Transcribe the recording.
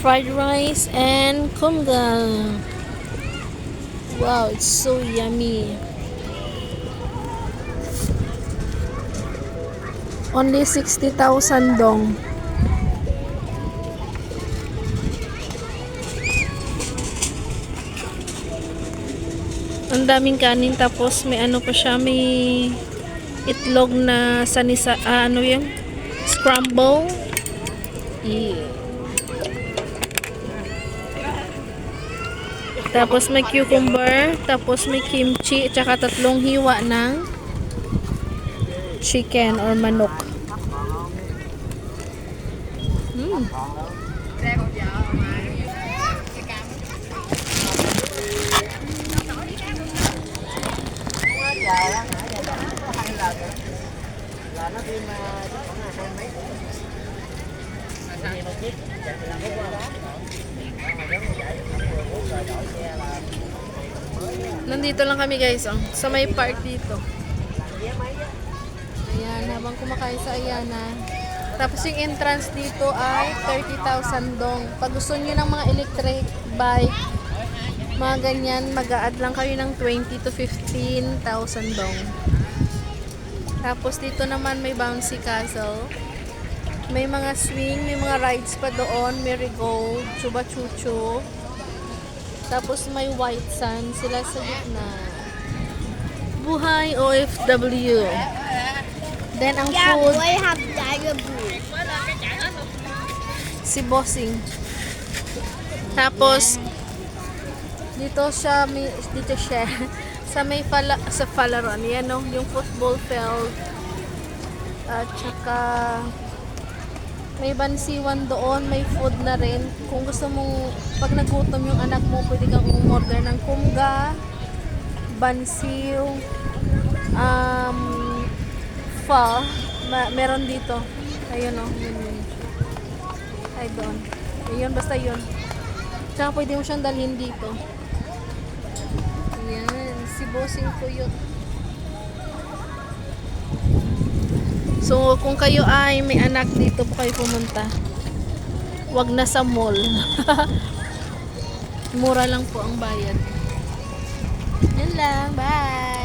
fried rice and kumgal. Wow, it's so yummy. Only 60,000 dong. Ang daming kanin, tapos may ano pa siya, may itlog na sanisa, ano yan? Scramble. Yeah. Tapos may cucumber, tapos may kimchi, at saka 3 hiwa ng chicken or manok. Mm. Nandito lang kami guys, oh, sa may park dito. Ayan, habang kumakain sa Ayana. Tapos yung entrance dito ay 30,000 dong. Pag gusto niyo ng mga electric bike, mga ganyan, mag-a-add lang kayo ng 20 to 15,000 dong. Tapos dito naman may bouncy castle. May mga swing, may mga rides pa doon, marigold, chuba chuchu. Tapos may white sand sila sa gitna. Buhay OFW. Then ang Yeah, food, boy have diarrhea. si Bossing. Tapos dito siya sa may sa Falaron, yan no, yung football field. At saka may bansiwan doon, may food na rin. Kung gusto mong, pag nagutom yung anak mo, pwede kang umorder ng kumga, bansiw, pho. Meron dito. Ayun o. Ay doon. Ayun, basta yun. Tsaka pwede mo siyang dalhin dito. Ayan, si Bossing ko yun. So, kung kayo ay may anak, dito po kayo pumunta. Wag na sa mall. Mura lang po ang bayad. Yan lang. Bye!